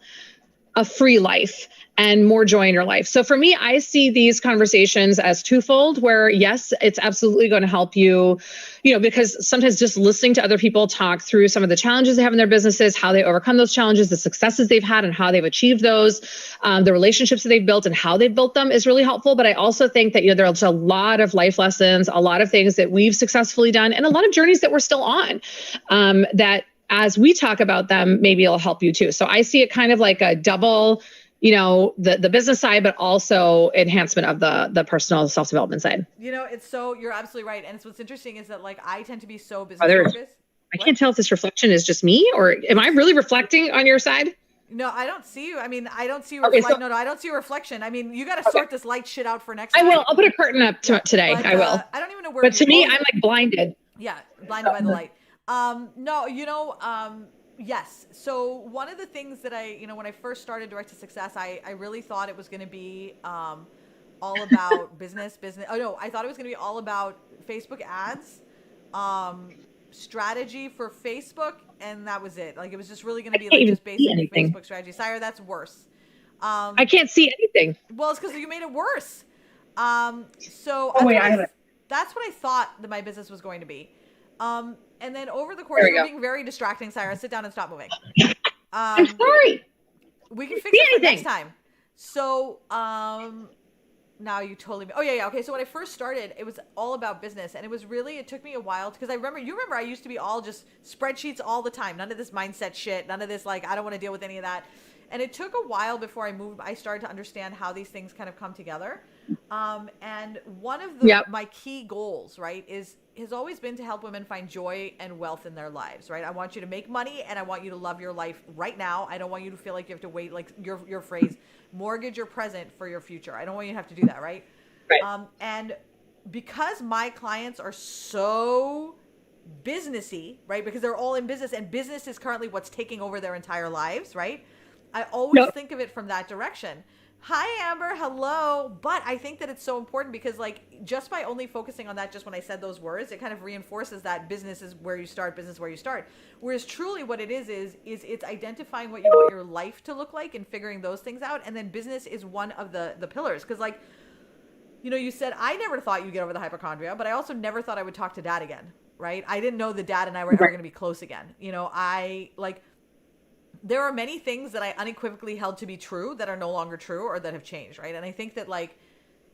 Speaker 2: a free life and more joy in your life. So for me, I see these conversations as twofold, where yes, it's absolutely going to help you, because sometimes just listening to other people talk through some of the challenges they have in their businesses, how they overcome those challenges, the successes they've had and how they've achieved those, the relationships that they've built and how they've built them is really helpful. But I also think that, there's a lot of life lessons, a lot of things that we've successfully done, and a lot of journeys that we're still on, that as we talk about them, maybe it'll help you too. So I see it kind of like a double, the business side, but also enhancement of the personal self-development side.
Speaker 1: You're absolutely right. And what's interesting is that like, I tend to be so business focused.
Speaker 2: I can't tell if this reflection is just me or am I really reflecting on your side?
Speaker 1: No, I don't see you. I mean, I don't see you. No, I don't see a reflection. I mean, you got to sort this light shit out for next time.
Speaker 2: I will. I'll put a curtain up today.
Speaker 1: But,
Speaker 2: I will.
Speaker 1: I don't even know where.
Speaker 2: But to me, I'm like blinded.
Speaker 1: Yeah, blinded by the light. Yes. So one of the things that when I first started Direct to Success, I really thought it was going to be all about business. Oh no, I thought it was going to be all about Facebook ads, strategy for Facebook, and that was it. Like it was just really going to be like just basic Facebook strategy. Sire, that's worse.
Speaker 2: I can't see anything.
Speaker 1: Well, it's because you made it worse. That's what I thought that my business was going to be. And then over the course, you're being very distracting, Sarah. Sit down and stop moving.
Speaker 2: I'm sorry.
Speaker 1: We can fix it for next time. So, now you totally. Oh yeah. Okay. So when I first started, it was all about business, and it took me a while because I remember I used to be all just spreadsheets all the time. None of this mindset shit. None of this like I don't want to deal with any of that. And it took a while before I started to understand how these things kind of come together. And one of my key goals, right, has always been to help women find joy and wealth in their lives, right? I want you to make money and I want you to love your life right now. I don't want you to feel like you have to wait, like your phrase, mortgage your present for your future. I don't want you to have to do that, right?
Speaker 2: Right.
Speaker 1: And because my clients are so businessy, right? Because they're all in business and business is currently what's taking over their entire lives, right? I always think of it from that direction. Hi, Amber. Hello. But I think that it's so important because, like, just by only focusing on that, just when I said those words, it kind of reinforces that business is where you start, business where you start. Whereas truly what it is it's identifying what you want your life to look like and figuring those things out. And then business is one of the pillars. Because, like, you know, you said, I never thought you'd get over the hypochondria, but I also never thought I would talk to dad again, right? I didn't know that dad and I were ever going to be close again. You know, there are many things that I unequivocally held to be true that are no longer true or that have changed, right? And I think that, like,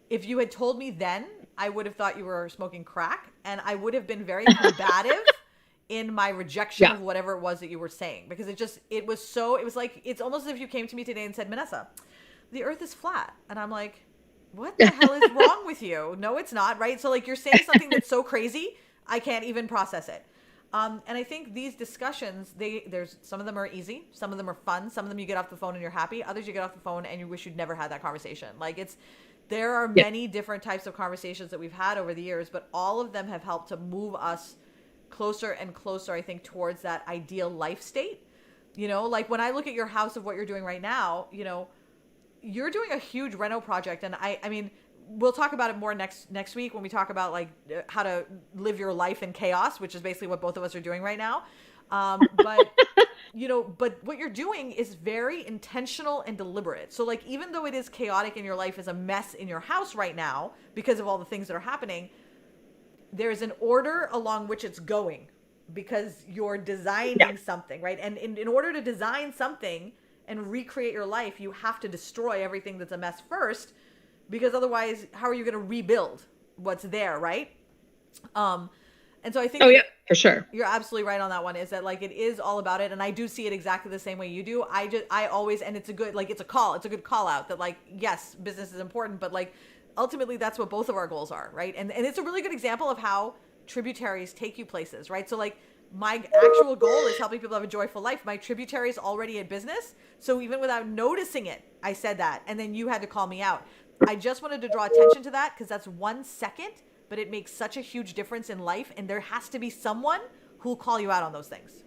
Speaker 1: if you had told me then, I would have thought you were smoking crack, and I would have been very combative in my rejection of whatever it was that you were saying, because it was like, it's almost as if you came to me today and said, Vanessa, the earth is flat. And I'm like, what the hell is wrong with you? No, it's not, right? So, like, you're saying something that's so crazy, I can't even process it. And I think these discussions, there's some of them are easy, some of them are fun, some of them you get off the phone and you're happy, others you get off the phone and you wish you'd never had that conversation. Like, there are many different types of conversations that we've had over the years, but all of them have helped to move us closer and closer, I think, towards that ideal life state. You know, like, when I look at your house of what you're doing right now, you know, you're doing a huge reno project, and I mean, we'll talk about it more next week when we talk about, like, how to live your life in chaos, which is basically what both of us are doing right now. But you know, but what you're doing is very intentional and deliberate. So, like, even though it is chaotic and your life is a mess in your house right now because of all the things that are happening, there's an order along which it's going because you're designing something, right? And in order to design something and recreate your life, you have to destroy everything that's a mess first, because otherwise, how are you going to rebuild what's there, right? And so I think,
Speaker 2: for sure,
Speaker 1: you're absolutely right on that one, is that, like, it is all about it. And I do see it exactly the same way you do. I always, and it's a good, like, it's a good call out that, like, yes, business is important, but, like, ultimately that's what both of our goals are, right? And it's a really good example of how tributaries take you places, right? So, like, my actual goal is helping people have a joyful life. My tributary is already a business. So even without noticing it, I said that. And then you had to call me out. I just wanted to draw attention to that because that's 1 second, but it makes such a huge difference in life. And there has to be someone who'll call you out on those things.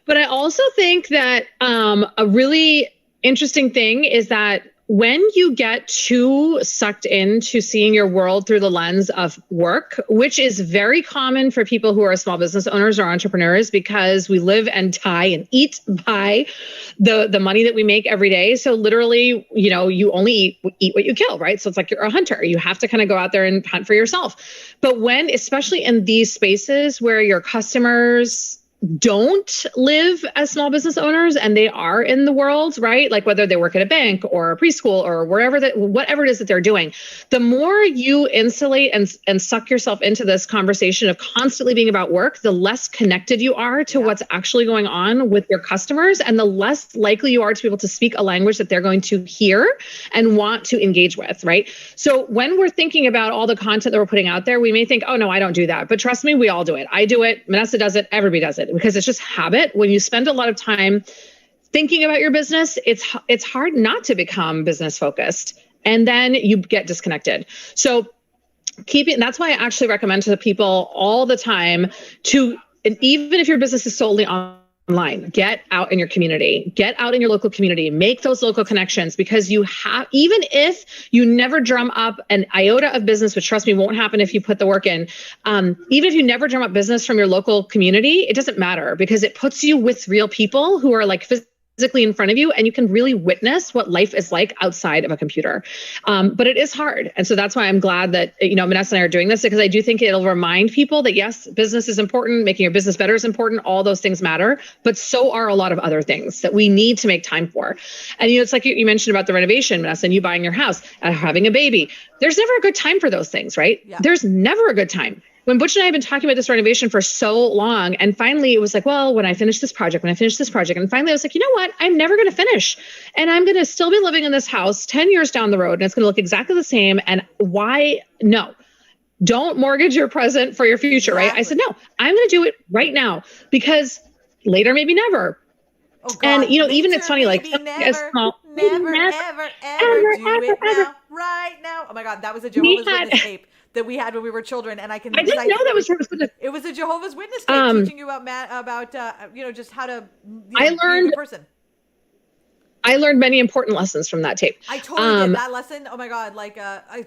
Speaker 2: But I also think that a really interesting thing is that when you get too sucked into seeing your world through the lens of work, which is very common for people who are small business owners or entrepreneurs, because we live and die and eat by the money that we make every day. So literally, you know, you only eat what you kill, right? So it's like you're a hunter. You have to kind of go out there and hunt for yourself. But when, especially in these spaces where your customers don't live as small business owners and they are in the world, right? Like whether they work at a bank or a preschool or wherever whatever it is that they're doing, the more you insulate and suck yourself into this conversation of constantly being about work, the less connected you are to what's actually going on with your customers, and the less likely you are to be able to speak a language that they're going to hear and want to engage with, right? So when we're thinking about all the content that we're putting out there, we may think, oh no, I don't do that. But trust me, we all do it. I do it. Vanessa does it. Everybody does it. Because it's just habit. When you spend a lot of time thinking about your business, it's hard not to become business focused, and then you get disconnected. So that's why I actually recommend to people all the time to, and even if your business is solely online, get out in your community, get out in your local community, make those local connections, because you have, even if you never drum up an iota of business, which trust me, won't happen if you put the work in. Even if you never drum up business from your local community, it doesn't matter, because it puts you with real people who are like physically in front of you, and you can really witness what life is like outside of a computer. But it is hard. And so that's why I'm glad that, you know, Vanessa and I are doing this, because I do think it'll remind people that yes, business is important, making your business better is important, all those things matter, but so are a lot of other things that we need to make time for. And, you know, it's like you mentioned about the renovation, Vanessa, and you buying your house, having a baby. There's never a good time for those things, right? Yeah. There's never a good time. When Butch and I have been talking about this renovation for so long, and finally it was like, well, when I finish this project, and finally I was like, you know what? I'm never going to finish. And I'm going to still be living in this house 10 years down the road, and it's going to look exactly the same. And why? No, don't mortgage your present for your future, right? I said, no, I'm going to do it right now, because later, maybe never. Oh God, and, you know, even it's funny, like,
Speaker 1: never, ever do it now, right now. Oh my God, that was a Jehovah's Witness tape that we had when we were children, and I didn't know that was Jehovah's Witness. It was a Jehovah's Witness tape teaching you about you know, just how to, you know, be a good person.
Speaker 2: I learned many important lessons from that tape.
Speaker 1: I totally did that lesson. Oh my God. Like,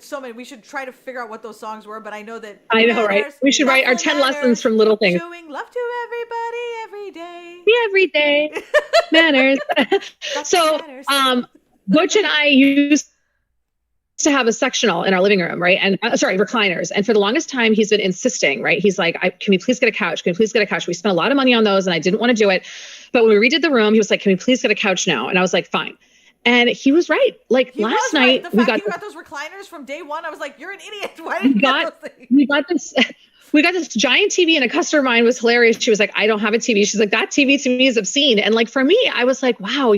Speaker 1: so many, we should try to figure out what those songs were, but I know that.
Speaker 2: I know, right? We should write our 10 lessons from little things.
Speaker 1: Showing love to everybody every day.
Speaker 2: Every day matters. So, Butch and I used to have a sectional in our living room, right? And recliners. And for the longest time, he's been insisting, right? He's like, can we please get a couch? Can we please get a couch? We spent a lot of money on those and I didn't want to do it. But when we redid the room, he was like, can we please get a couch now? And I was like, fine. And he was right. Like last night,
Speaker 1: we got those recliners from day one. I was like, you're an idiot. Why did you get those things?
Speaker 2: We got this giant TV, and a customer of mine was hilarious. She was like, I don't have a TV. She's like, that TV to me is obscene. And like, for me, I was like, wow,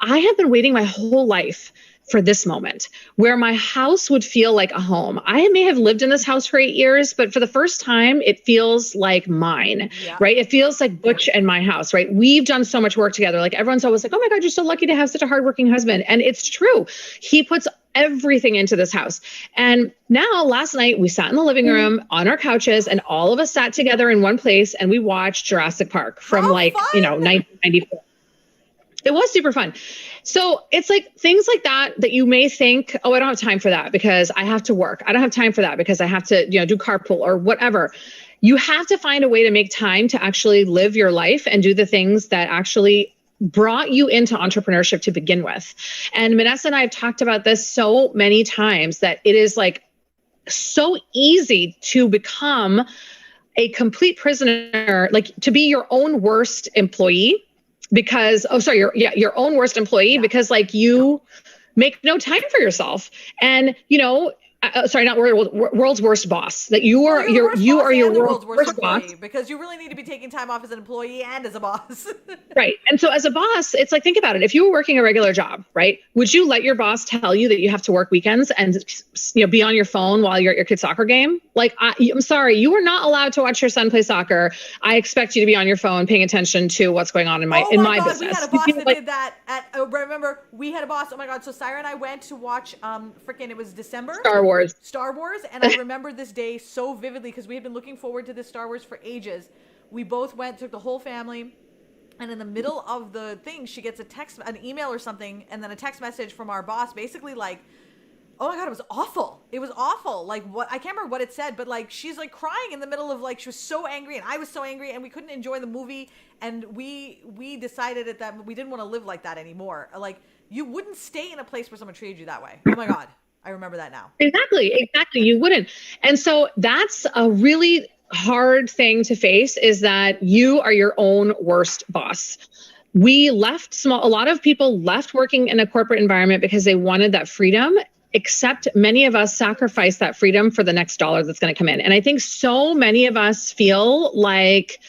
Speaker 2: I have been waiting my whole life for this moment where my house would feel like a home. I may have lived in this house for 8 years, but for the first time, it feels like mine, right? It feels like Butch and my house, right? We've done so much work together. Like everyone's always like, oh my God, you're so lucky to have such a hardworking husband. And it's true. He puts everything into this house. And now last night we sat in the living room on our couches and all of us sat together in one place and we watched Jurassic Park from 1994. It was super fun. So it's like things like that you may think, oh, I don't have time for that because I have to work. I don't have time for that because I have to, do carpool or whatever. You have to find a way to make time to actually live your life and do the things that actually brought you into entrepreneurship to begin with. And Vanessa and I have talked about this so many times that it is like so easy to become a complete prisoner, like to be your own worst employee. Because, your own worst employee, because like you make no time for yourself. And, not world's worst boss, that you are your world's worst boss.
Speaker 1: Because you really need to be taking time off as an employee and as a boss.
Speaker 2: Right. And so as a boss, it's like, think about it. If you were working a regular job, right? Would you let your boss tell you that you have to work weekends and, be on your phone while you're at your kid's soccer game? Like, I'm sorry, you are not allowed to watch your son play soccer. I expect you to be on your phone paying attention to what's going on in my business.
Speaker 1: We had a boss that did that remember, we had a boss. Oh my God. So Syra and I went to watch, it was December. Star Wars. And I remember this day so vividly because we had been looking forward to this Star Wars for ages. We both took the whole family. And in the middle of the thing, she gets an email or something, and then a text message from our boss, basically like, oh my God, it was awful. It was awful. Like what, I can't remember what it said, but like, she's like crying in the middle of like, she was so angry and I was so angry and we couldn't enjoy the movie. And we decided that we didn't want to live like that anymore. Like you wouldn't stay in a place where someone treated you that way. Oh my God. I remember that now.
Speaker 2: Exactly. You wouldn't. And so that's a really hard thing to face, is that you are your own worst boss. A lot of people left working in a corporate environment because they wanted that freedom, except many of us sacrifice that freedom for the next dollar that's going to come in. And I think so many of us feel like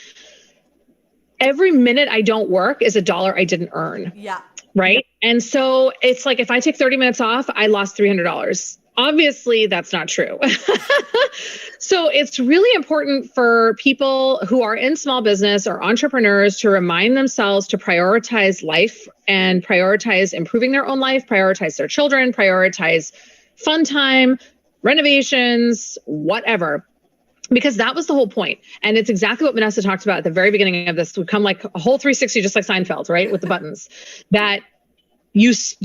Speaker 2: every minute I don't work is a dollar I didn't earn.
Speaker 1: Yeah.
Speaker 2: Right. And so it's like, if I take 30 minutes off, I lost $300. Obviously, that's not true. So it's really important for people who are in small business or entrepreneurs to remind themselves to prioritize life and prioritize improving their own life, prioritize their children, prioritize fun time, renovations, whatever. Because that was the whole point. And it's exactly what Vanessa talked about at the very beginning of this. It would come like a whole 360, just like Seinfeld, right? With the buttons, that you see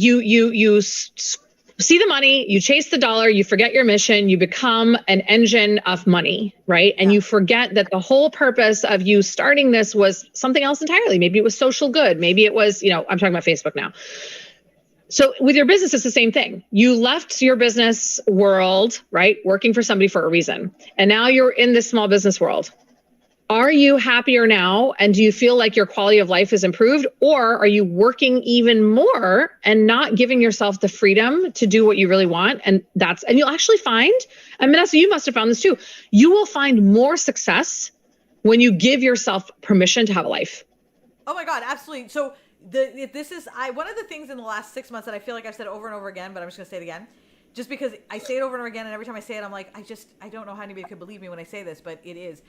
Speaker 2: the money, you chase the dollar, you forget your mission, you become an engine of money, right? And you forget that the whole purpose of you starting this was something else entirely. Maybe it was social good. Maybe it was, I'm talking about Facebook now. So with your business, it's the same thing. You left your business world, right? Working for somebody for a reason. And now you're in this small business world. Are you happier now? And do you feel like your quality of life is improved? Or are you working even more and not giving yourself the freedom to do what you really want? And you'll actually find, and Vanessa, you must have found this too, you will find more success when you give yourself permission to have a life.
Speaker 1: Oh my God, absolutely. So one of the things in the last 6 months that I feel like I've said over and over again, but I'm just going to say it again. just because I say it over and over again, and every time I say it, I'm like, I don't know how anybody could believe me when I say this, but it is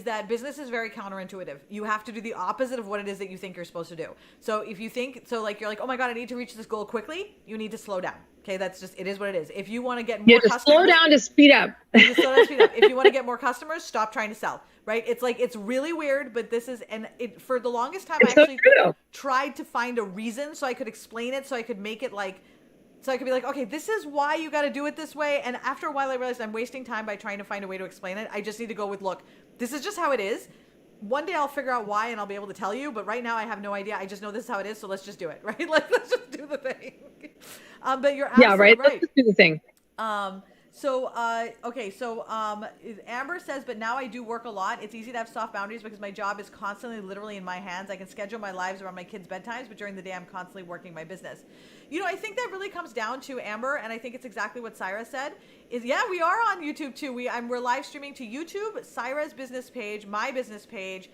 Speaker 1: that business is very counterintuitive. You have to do the opposite of what it is that you think you're supposed to do. So if you think, so like you're like, oh my God, I need to reach this goal quickly, you need to slow down. Okay, that's just, it is what it is. If you want to get more customers,
Speaker 2: slow down to speed up.
Speaker 1: You slow down to speed up. If you want to get more customers, stop trying to sell, right? It's like, it's really weird, but this is, and it, for the longest time, I actually tried to find a reason so I could explain it, so I could make it like, so I could be like, okay, this is why you got to do it this way. And after a while, I realized I'm wasting time by trying to find a way to explain it. I just need to go with, look, this is just how it is. One day I'll figure out why and I'll be able to tell you. But right now I have no idea. I just know this is how it is. So let's just do it, right? Like, let's just do the thing. But you're absolutely right.
Speaker 2: Let's just do the thing.
Speaker 1: Okay. So, Amber says, but now I do work a lot. It's easy to have soft boundaries because my job is constantly literally in my hands. I can schedule my lives around my kids' bedtimes, but during the day I'm constantly working my business. You know, I think that really comes down to, Amber, and I think it's exactly what Syra said, is we are on YouTube too. We're live streaming to YouTube, Syra's business page, my business page,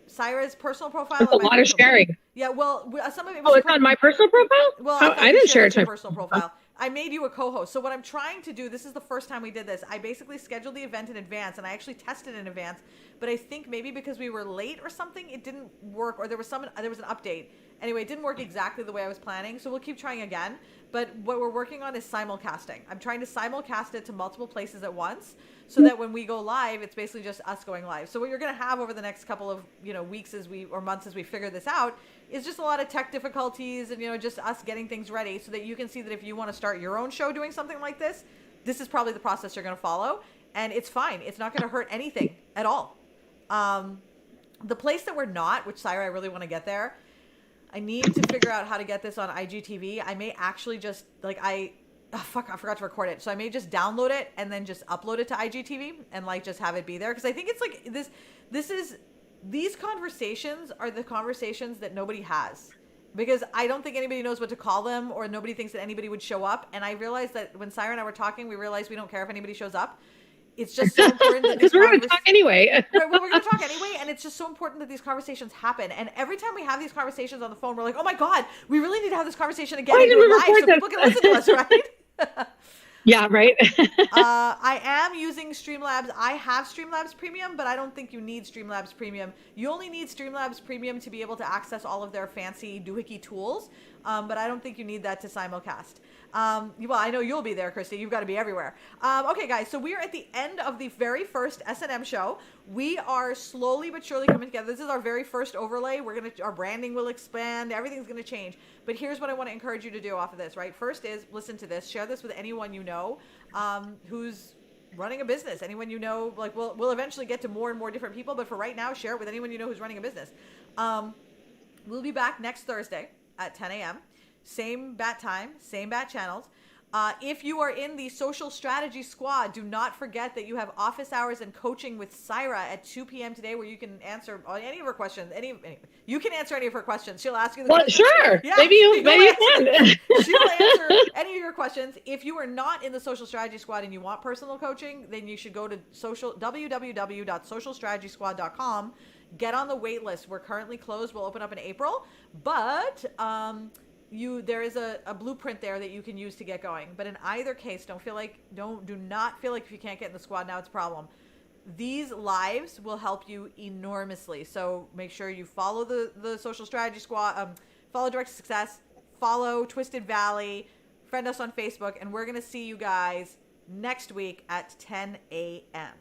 Speaker 1: Syra's personal profile.
Speaker 2: That's a lot of sharing.
Speaker 1: Yeah, well, some of it.
Speaker 2: It's on my personal profile?
Speaker 1: Well,
Speaker 2: I didn't share it to
Speaker 1: my
Speaker 2: my
Speaker 1: personal profile. I made you a co-host. So what I'm trying to do, this is the first time we did this. I basically scheduled the event in advance, and I actually tested in advance. But I think maybe because we were late or something, it didn't work, or there was an update. Anyway, it didn't work exactly the way I was planning, so we'll keep trying again. But what we're working on is simulcasting. I'm trying to simulcast it to multiple places at once, so that when we go live, it's basically just us going live. So what you're going to have over the next couple of weeks or months as we figure this out is just a lot of tech difficulties and just us getting things ready, so that you can see that if you want to start your own show doing something like this, this is probably the process you're going to follow, and it's fine. It's not going to hurt anything at all. The place that we're not, which Syra, I really want to get there. I need to figure out how to get this on IGTV. I may actually just I forgot to record it. So I may just download it and then just upload it to IGTV and just have it be there. Cause I think it's like these conversations are the conversations that nobody has, because I don't think anybody knows what to call them, or nobody thinks that anybody would show up. And I realized that when Syra and I were talking, we realized we don't care if anybody shows up. It's just so important that
Speaker 2: we're going to talk anyway.
Speaker 1: Right, well, we're going to talk anyway, and it's just so important that these conversations happen. And every time we have these conversations on the phone, we're like, oh my God, we really need to have this conversation again and do it live so people can listen to us, right?
Speaker 2: Yeah, right.
Speaker 1: I am using Streamlabs. I have Streamlabs Premium, but I don't think you need Streamlabs Premium. You only need Streamlabs Premium to be able to access all of their fancy doohickey tools, but I don't think you need that to simulcast. Well, I know you'll be there, Christy. You've got to be everywhere. Okay, guys, so we are at the end of the very first S&M show. We are slowly but surely coming together. This is our very first overlay. Our branding will expand. Everything's going to change. But here's what I want to encourage you to do off of this, right? First is listen to this. Share this with anyone you know who's running a business. Anyone you know, we'll eventually get to more and more different people. But for right now, share it with anyone you know who's running a business. We'll be back next Thursday at 10 a.m. Same bat time, same bat channels. If you are in the social strategy squad, do not forget that you have office hours and coaching with Syra at 2 p.m. today, where you can answer any of her questions. You can answer any of her questions. She'll ask you the questions.
Speaker 2: Sure. Yeah, maybe you can.
Speaker 1: She'll answer any of your questions. If you are not in the social strategy squad and you want personal coaching, then you should go to www.socialstrategysquad.com. Get on the wait list. We're currently closed. We'll open up in April, but there is a blueprint there that you can use to get going. But in either case, do not feel like if you can't get in the squad now it's a problem. These lives will help you enormously. So make sure you follow the social strategy squad, follow Direct to Success, follow Twisted Valley, friend us on Facebook, and we're going to see you guys next week at 10 a.m.